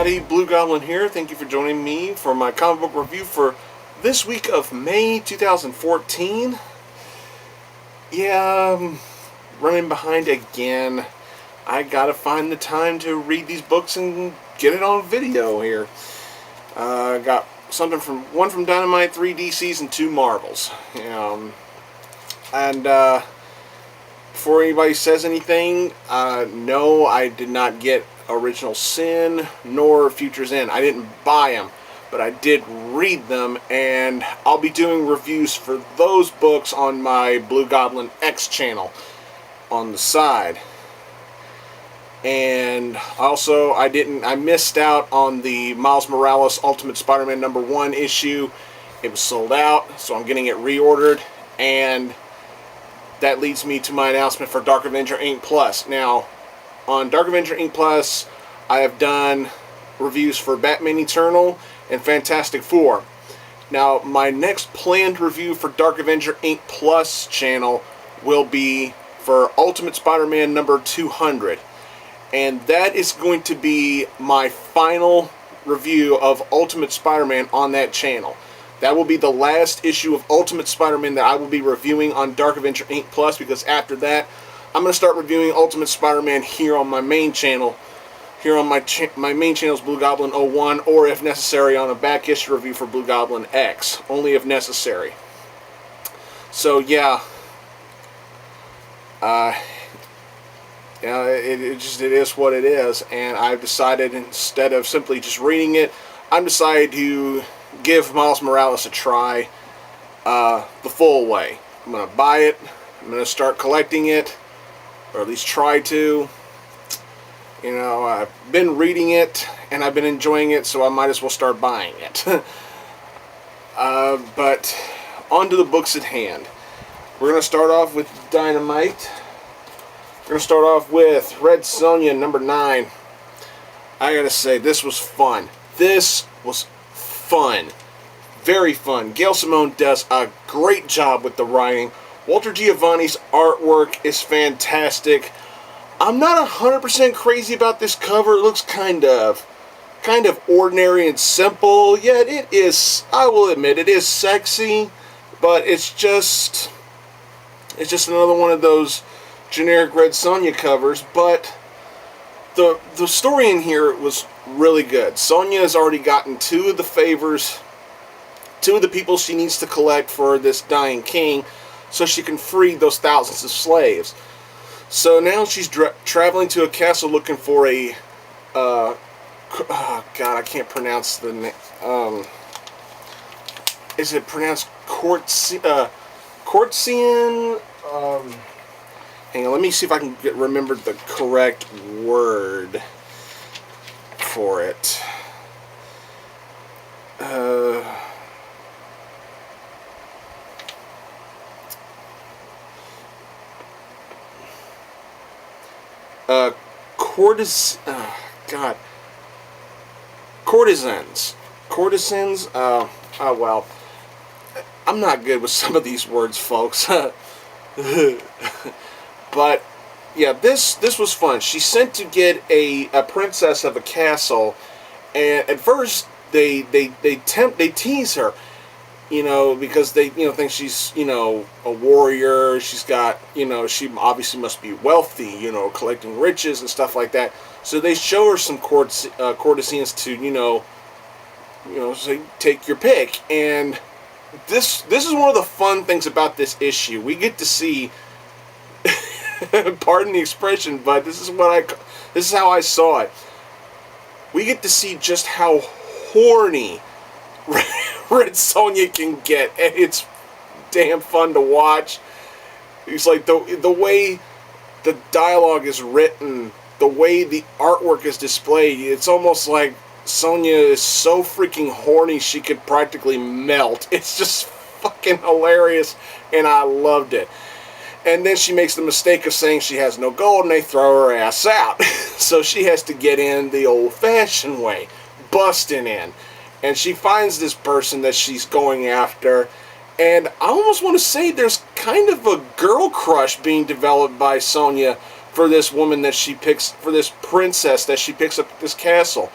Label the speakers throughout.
Speaker 1: everybody, Blugoblin here. Thank you for joining me for my comic book review for this week of May 2014. Yeah, I'm running behind again. I gotta find the time to read these books and get it on video here. Got something from one from DYNAMITE, 3 DCs, and 2 Marvels. Before anybody says anything, no, I did not get Original Sin nor Future's End. I didn't buy them, but I did read them, and I'll be doing reviews for those books on my Blugoblin X channel on the side. And also, I missed out on the Miles Morales Ultimate Spider-Man #1 issue. It was sold out, so I'm getting it reordered, and that leads me to my announcement for Dark Avenger Inc. Plus. Now, on Dark Avenger Inc. Plus, I have done reviews for Batman Eternal and Fantastic Four. Now, my next planned review for Dark Avenger Inc. Plus channel will be for Ultimate Spider-Man #200. And that is going to be my final review of Ultimate Spider-Man on that channel. That will be the last issue of Ultimate Spider-Man that I will be reviewing on Dark Avenger Inc. Plus, because after that, I'm going to start reviewing Ultimate Spider-Man here on my main channel. Here on my main channel is Blugoblin 01, or if necessary, on a back issue review for Blugoblin X. Only if necessary. So, yeah. It is what it is, and I've decided, instead of simply just reading it, I'm decided to give Miles Morales a try the full way. I'm going to buy it, I'm going to start collecting it, or at least try to. You know, I've been reading it, and I've been enjoying it, so I might as well start buying it. But, on to the books at hand. We're going to start off with DYNAMITE. We're going to start off with Red Sonja #9. I gotta say, this was fun. This was fun. Very fun. Gail Simone does a great job with the writing. Walter Giovanni's artwork is fantastic. I'm not 100% crazy about this cover. It looks kind of ordinary and simple, yet it is, I will admit, it is sexy, but it's just another one of those generic Red Sonja covers. But the story in here was really good. Sonja has already gotten 2 of the favors, 2 of the people she needs to collect for this dying king, so she can free those thousands of slaves. So now she's traveling to a castle looking for a oh God, I can't pronounce the name. Is it pronounced Courtsian? Hang on, let me see if I can remember the correct word for it. Courtesans. Oh well. I'm not good with some of these words, folks. But yeah, this was fun. She's sent to get a princess of a castle, and at first they tease her, you know, because they think she's, you know, a warrior. She's got, you know, she obviously must be wealthy, you know, collecting riches and stuff like that. So they show her some courtesans to, you know, say, take your pick. And this is one of the fun things about this issue. We get to see, pardon the expression, but this is how I saw it. We get to see just how horny Red Sonja can get, and it's damn fun to watch. It's like the way the dialogue is written, the way the artwork is displayed, it's almost like Sonja is so freaking horny she could practically melt. It's just fucking hilarious, and I loved it. And then she makes the mistake of saying she has no gold, and they throw her ass out. So she has to get in the old-fashioned way, busting in. And she finds this person that she's going after, and I almost want to say there's kind of a girl crush being developed by Sonja for this woman that she picks, for this princess that she picks up at this castle.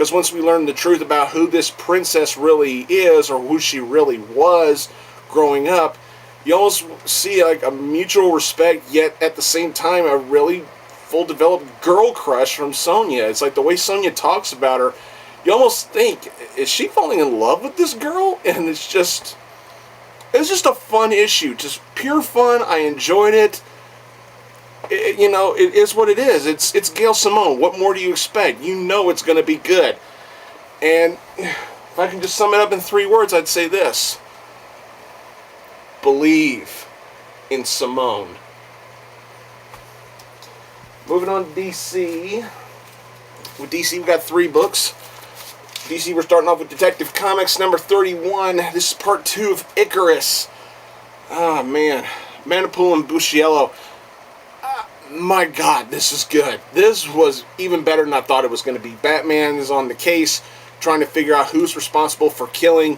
Speaker 1: because once we learn the truth about who this princess really is, or who she really was growing up, you almost see like a mutual respect, yet at the same time a really full developed girl crush from Sonja. It's like the way Sonja talks about her, you almost think, is she falling in love with this girl? And it's just a fun issue, just pure fun. I enjoyed it. You know, it is what it is. It's Gail Simone. What more do you expect? You know it's going to be good. And if I can just sum it up in 3 words, I'd say this: believe in Simone. Moving on to DC. With DC, we've got 3 books. DC, we're starting off with Detective Comics number 31. This is part 2 of Icarus. Oh, man. Manipul and Busciello. My God, this is good. This was even better than I thought it was going to be. Batman is on the case, trying to figure out who's responsible for killing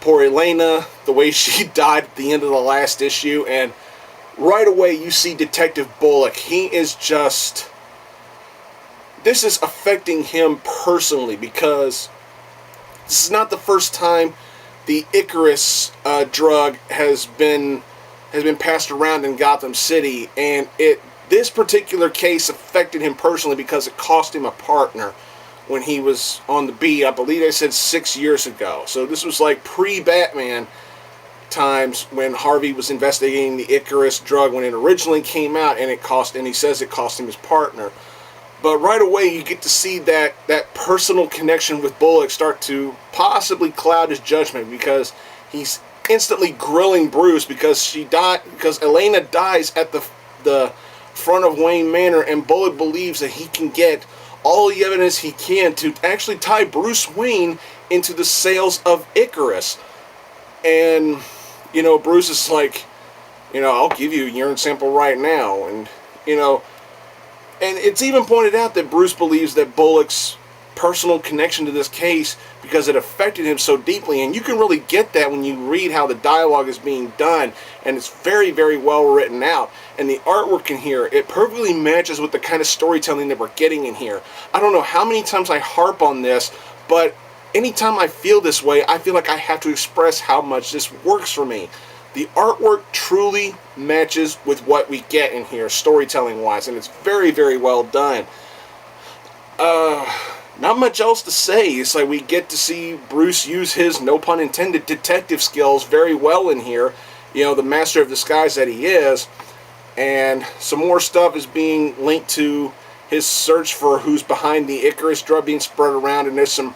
Speaker 1: poor Elena, the way she died at the end of the last issue. And right away, you see Detective Bullock. He is just... This is affecting him personally, because this is not the first time the Icarus drug has been passed around in Gotham City, and this particular case affected him personally because it cost him a partner when he was on the beat. I believe they said 6 years ago. So this was like pre-Batman times when Harvey was investigating the Icarus drug when it originally came out, and he says it cost him his partner. But right away you get to see that personal connection with Bullock start to possibly cloud his judgment, because he's instantly grilling Bruce because Elena dies at the front of Wayne Manor, and Bullock believes that he can get all the evidence he can to actually tie Bruce Wayne into the sales of Icarus. And, you know, Bruce is like, you know, I'll give you a urine sample right now. And, you know, and it's even pointed out that Bruce believes that Bullock's personal connection to this case, because it affected him so deeply, and you can really get that when you read how the dialogue is being done, and it's very, very well written out. And the artwork in here, it perfectly matches with the kind of storytelling that we're getting in here. I don't know how many times I harp on this, but anytime I feel this way, I feel like I have to express how much this works for me. The artwork truly matches with what we get in here, storytelling-wise, and it's very, very well done. Not much else to say. It's like we get to see Bruce use his, no pun intended, detective skills very well in here. You know, the master of disguise that he is. And some more stuff is being linked to his search for who's behind the Icarus drug being spread around. And there's some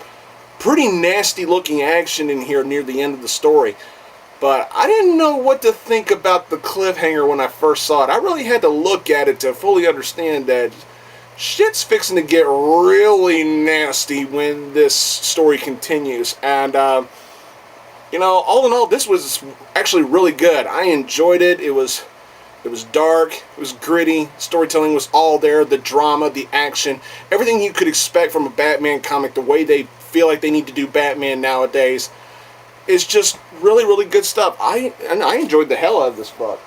Speaker 1: pretty nasty looking action in here near the end of the story. But I didn't know what to think about the cliffhanger when I first saw it. I really had to look at it to fully understand that shit's fixing to get really nasty when this story continues. And, you know, all in all, this was actually really good. I enjoyed it. It was dark. It was gritty. Storytelling was all there. The drama, the action, everything you could expect from a Batman comic, the way they feel like they need to do Batman nowadays. It's just really, really good stuff. I enjoyed the hell out of this book.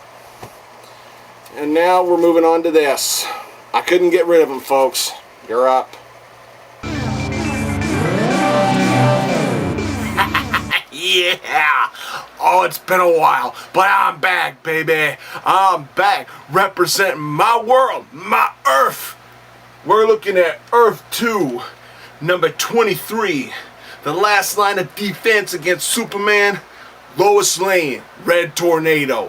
Speaker 1: And now we're moving on to this. I couldn't get rid of him, folks. You're up. Yeah! Oh, it's been a while, but I'm back, baby. I'm back representing my world, my Earth. We're looking at Earth 2, number 23. The last line of defense against Superman, Lois Lane, Red Tornado.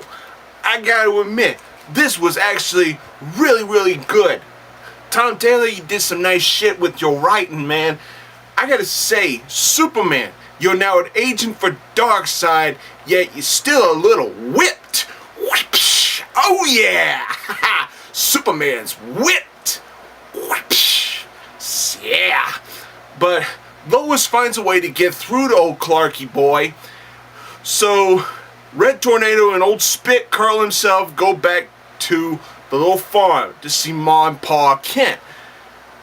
Speaker 1: I gotta admit, this was actually really, really good. Tom Taylor, you did some nice shit with your writing, man. I gotta say, Superman, you're now an agent for Darkseid, yet you're still a little whipped. Whoosh. Oh yeah! Superman's whipped. Whoosh. Yeah. But Lois finds a way to get through to old Clarky boy. So Red Tornado and old Spit Curl himself go back to the little farm to see Ma and Pa Kent.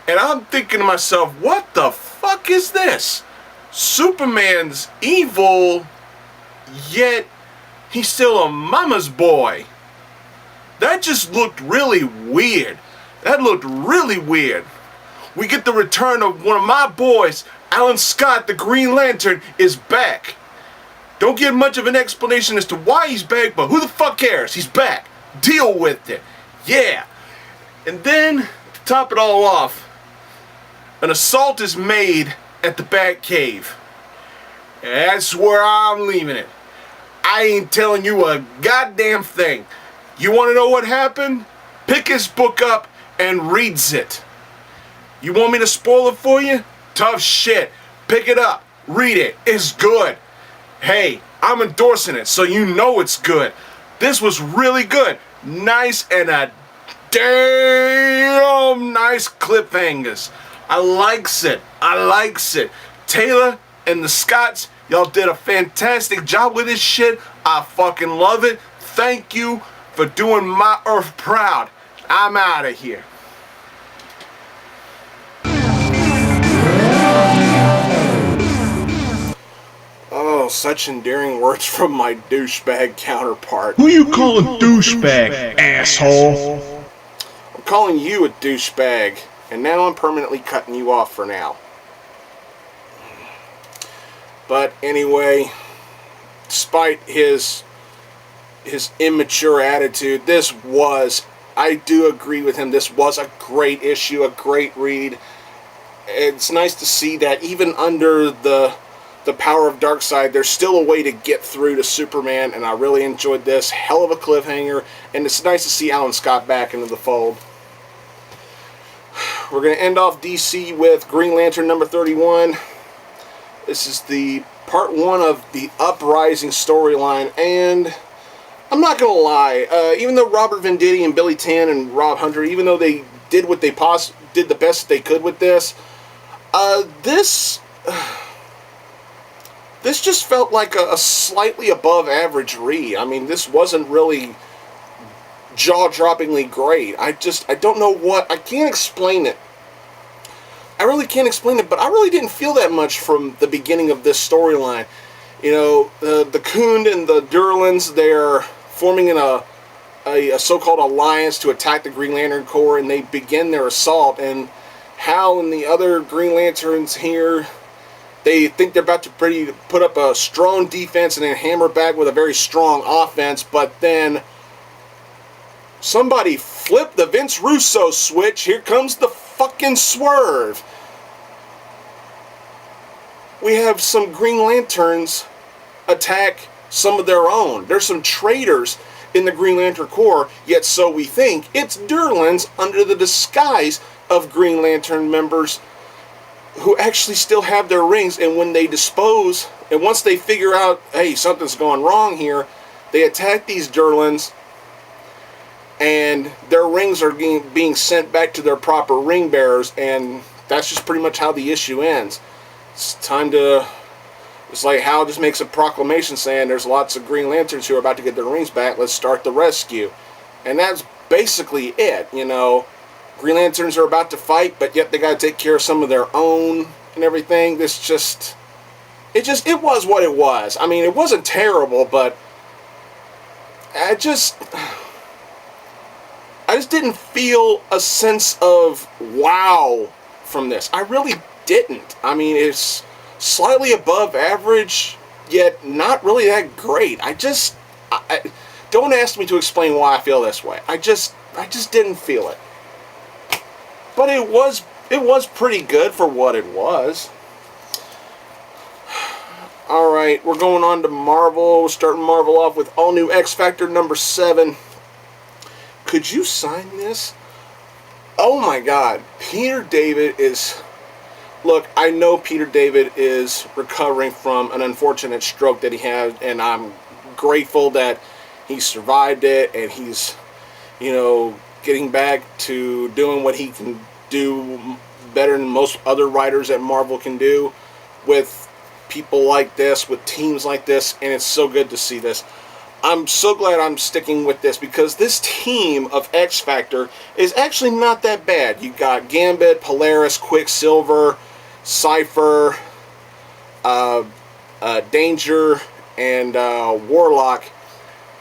Speaker 1: And I'm thinking to myself, what the fuck is this? Superman's evil, yet he's still a mama's boy. That just looked really weird. That looked really weird. we get the return of one of my boys. Alan Scott, the Green Lantern, is back. Don't get much of an explanation as to why he's back, but who the fuck cares? He's back. Deal with it. Yeah. And then, to top it all off, an assault is made at the Batcave. That's where I'm leaving it. I ain't telling you a goddamn thing. You want to know what happened? Pick his book up and reads it. You want me to spoil it for you? Tough shit. Pick it up. Read it. It's good. Hey, I'm endorsing it, so you know it's good. This was really good. Nice and a damn nice cliffhangers. I likes it. I likes it. Taylor and the Scotts, y'all did a fantastic job with this shit. I fucking love it. Thank you for doing my Earth proud. I'm out of here. Oh, such endearing words from my douchebag counterpart.
Speaker 2: Who you calling douchebag, asshole?
Speaker 1: I'm calling you a douchebag, and now I'm permanently cutting you off for now. But anyway, despite his immature attitude, I do agree with him, this was a great issue, a great read. It's nice to see that even under the power of Darkseid, there's still a way to get through to Superman, and I really enjoyed this. Hell of a cliffhanger, and it's nice to see Alan Scott back into the fold. We're going to end off DC with Green Lantern number 31. This is the part 1 of the Uprising storyline, and I'm not going to lie, even though Robert Venditti and Billy Tan and Rob Hunter, even though they did what they did the best they could with this, this just felt like a slightly above average read. I mean, this wasn't really jaw-droppingly great. I don't know what, I can't explain it. I really can't explain it, but I really didn't feel that much from the beginning of this storyline. You know, the Khund and the Durlans, they're forming a so-called alliance to attack the Green Lantern Corps, and they begin their assault, and Hal and the other Green Lanterns here, they think they're about to put up a strong defense and then hammer back with a very strong offense, but then somebody flipped the Vince Russo switch. Here comes the fucking swerve. We have some Green Lanterns attack some of their own. There's some traitors in the Green Lantern Corps, yet so we think it's Durlans under the disguise of Green Lantern members who actually still have their rings, and when they dispose, and once they figure out, hey, something's going wrong here, they attack these Durlans, and their rings are being sent back to their proper ring bearers, and that's just pretty much how the issue ends. It's like Hal just makes a proclamation saying there's lots of Green Lanterns who are about to get their rings back, let's start the rescue. And that's basically it, you know. Green Lanterns are about to fight, but yet they got to take care of some of their own and everything. It was what it was. I mean, it wasn't terrible, but I just didn't feel a sense of wow from this. I really didn't. I mean, it's slightly above average, yet not really that great. I don't ask me to explain why I feel this way. I just didn't feel it. But it was pretty good for what it was. Alright, we're going on to Marvel. We're starting Marvel off with All New X-Factor number 7. Could you sign this? Oh my god. Peter David is... Look, I know Peter David is recovering from an unfortunate stroke that he had, and I'm grateful that he survived it, and he's, you know, getting back to doing what he can do better than most other writers at Marvel can do with people like this, with teams like this, and it's so good to see this. I'm so glad I'm sticking with this because this team of X Factor is actually not that bad. You got Gambit, Polaris, Quicksilver, Cypher, Danger, and Warlock,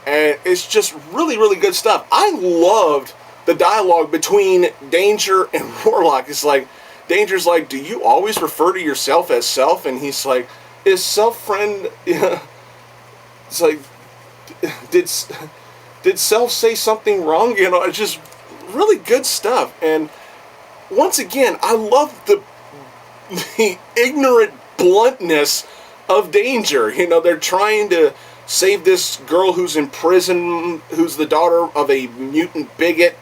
Speaker 1: and it's just really, really good stuff. I loved the dialogue between Danger and Warlock. It's like, Danger's like, do you always refer to yourself as self? And he's like, is self friend, it's like, did self say something wrong? It's just really good stuff. And once again, I love the ignorant bluntness of Danger. They're trying to save this girl who's in prison, who's the daughter of a mutant bigot,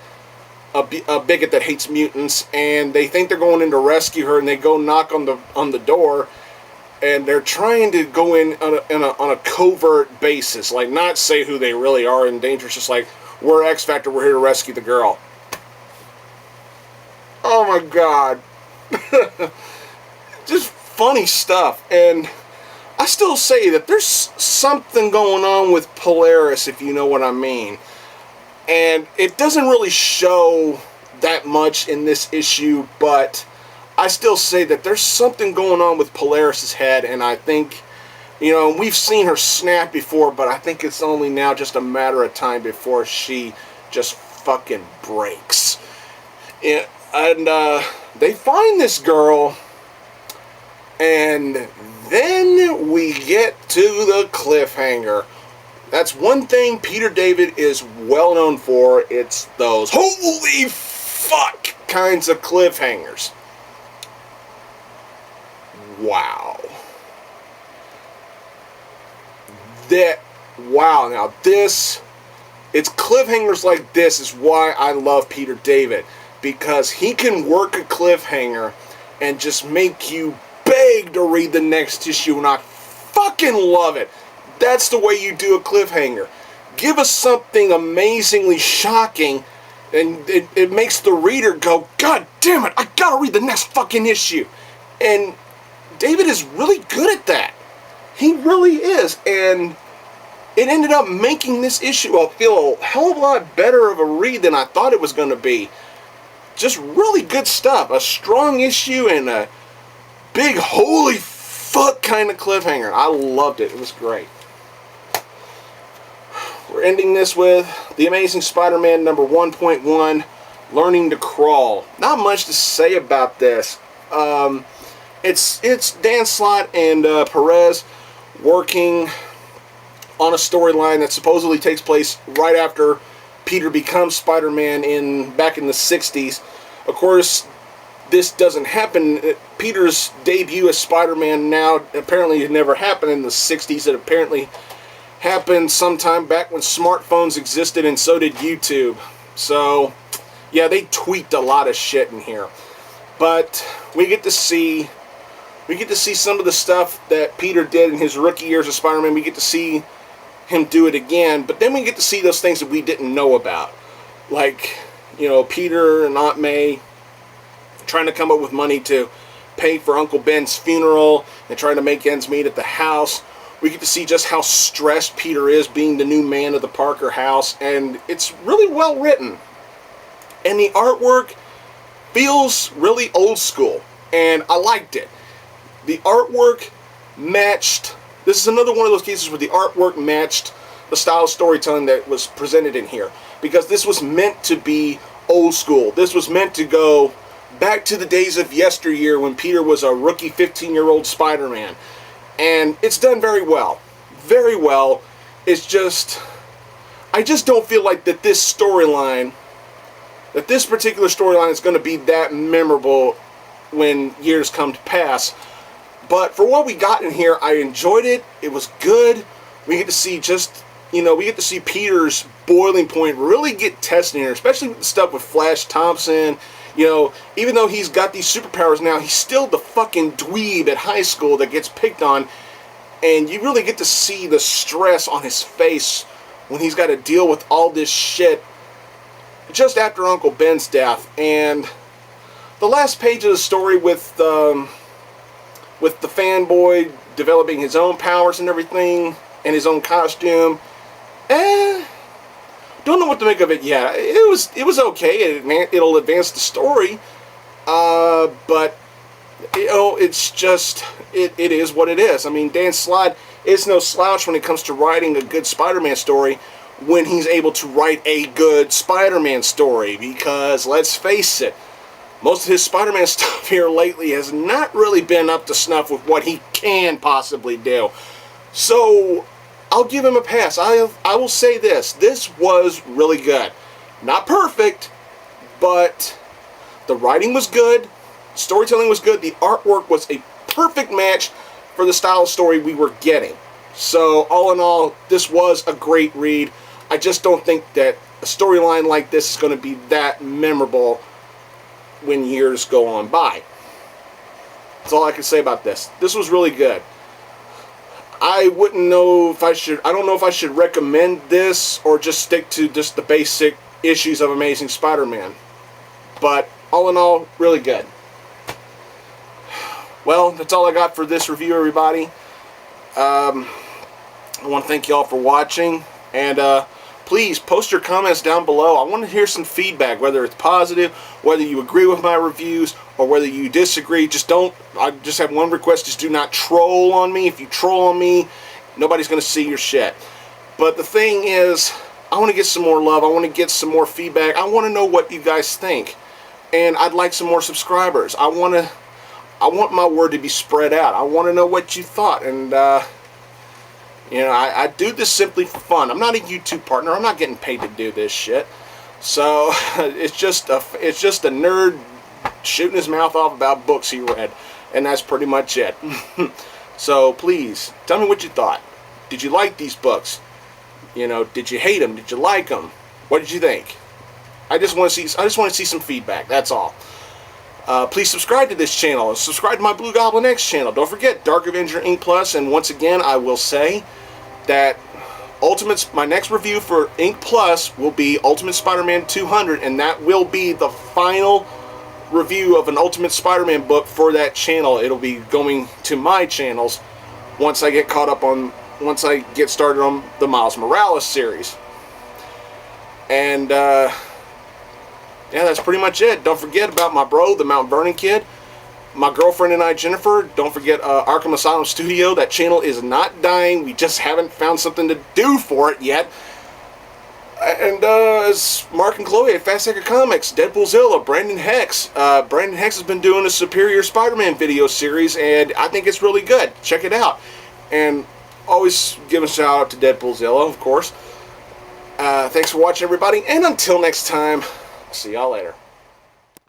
Speaker 1: a bigot that hates mutants, and they think they're going in to rescue her, and they go knock on the door, and they're trying to go in on a covert basis, like not say who they really are, and Danger's just like, we're X Factor, we're here to rescue the girl. Oh my god. Just funny stuff. And I still say that there's something going on with Polaris, if you know what I mean. And it doesn't really show that much in this issue, but I still say that there's something going on with Polaris's head, and I think, we've seen her snap before, but I think it's only now just a matter of time before she just fucking breaks. And they find this girl, and then we get to the cliffhanger. That's one thing Peter David is well known for. It's those holy fuck kinds of cliffhangers. Wow. Now it's cliffhangers like this is why I love Peter David. Because he can work a cliffhanger and just make you beg to read the next issue, and I fucking love it. That's the way you do a cliffhanger. Give us something amazingly shocking, and it makes the reader go, God damn it, I gotta read the next fucking issue. And David is really good at that. He really is, and it ended up making this issue feel a hell of a lot better of a read than I thought it was going to be. Just really good stuff. A strong issue and a big holy fuck kind of cliffhanger. I loved it. It was great. We're ending this with The Amazing Spider-Man number 1.1, Learning to Crawl. Not much to say about this. It's Dan Slott and Perez working on a storyline that supposedly takes place right after Peter becomes Spider-Man back in the 60s. Of course, this doesn't happen. Peter's debut as Spider-Man now apparently had never happened in the 60s. It apparently happened sometime back when smartphones existed, and so did YouTube. So, yeah, they tweaked a lot of shit in here. But we get to see some of the stuff that Peter did in his rookie years of Spider-Man. We get to see him do it again, but then we get to see those things that we didn't know about, like Peter and Aunt May trying to come up with money to pay for Uncle Ben's funeral and trying to make ends meet at the house. We get to see just how stressed Peter is being the new man of the Parker house, and it's really well written, and the artwork feels really old school, and I liked it. The artwork matched. This is another one of those cases where the artwork matched the style of storytelling that was presented in here. Because this was meant to be old school. This was meant to go back to the days of yesteryear when Peter was a rookie 15-year-old Spider-Man. And it's done very well. Very well. It's just, I just don't feel like that this storyline, that this particular storyline is going to be that memorable when years come to pass. But for what we got in here, I enjoyed it. It was good. We get to see we get to see Peter's boiling point really get tested here, especially with the stuff with Flash Thompson. Even though he's got these superpowers now, he's still the fucking dweeb at high school that gets picked on. And you really get to see the stress on his face when he's got to deal with all this shit just after Uncle Ben's death. And the last page of the story with the fanboy developing his own powers and everything, and his own costume. Don't know what to make of it yet. It was okay. It'll advance the story. But it's just it is what it is. I mean, Dan Slott is no slouch when it comes to writing a good Spider-Man story when he's able to write a good Spider-Man story, because let's face it, most of his Spider-Man stuff here lately has not really been up to snuff with what he can possibly do. So I'll give him a pass. I will say this. This was really good. Not perfect, but the writing was good. Storytelling was good. The artwork was a perfect match for the style of story we were getting. So all in all, this was a great read. I just don't think that a storyline like this is going to be that memorable when years go on by. That's all I can say about this. This was really good. I wouldn't know if I should, I don't know if I should recommend this or just stick to just the basic issues of Amazing Spider-Man. But all in all, really good. Well, that's all I got for this review, everybody. I want to thank you all for watching, and please post your comments down below. I want to hear some feedback, whether it's positive, whether you agree with my reviews, or whether you disagree. I just have one request, just do not troll on me. If you troll on me, nobody's going to see your shit. But the thing is, I want to get some more love. I want to get some more feedback. I want to know what you guys think. And I'd like some more subscribers. I want my word to be spread out. I want to know what you thought. And, you know, I do this simply for fun. I'm not a YouTube partner. I'm not getting paid to do this shit. So, it's just a nerd shooting his mouth off about books he read. And that's pretty much it. So, please, tell me what you thought. Did you like these books? You know, did you hate them? Did you like them? What did you think? I just want to see some feedback. That's all. Please subscribe to this channel and subscribe to my Blugoblin X channel. Don't forget Dark Avenger Ink Plus. And once again, I will say that my next review for Ink Plus will be Ultimate Spider-Man 200, and that will be the final review of an Ultimate Spider-Man book for that channel. It'll be going to my channels once I get started on the Miles Morales series. And yeah, that's pretty much it. Don't forget about my bro, TheMtVernonKid. My girlfriend and I, Jennifer. Don't forget Arkham Asylum Studio. That channel is not dying. We just haven't found something to do for it yet. And it's Mark and Chloe at Fast Hacker Comics, Deadpoolzilla, Brandon Hex. Brandon Hex has been doing a Superior Spider-Man video series, and I think it's really good. Check it out. And always give a shout out to Deadpoolzilla, of course. Thanks for watching, everybody. And until next time, see y'all later.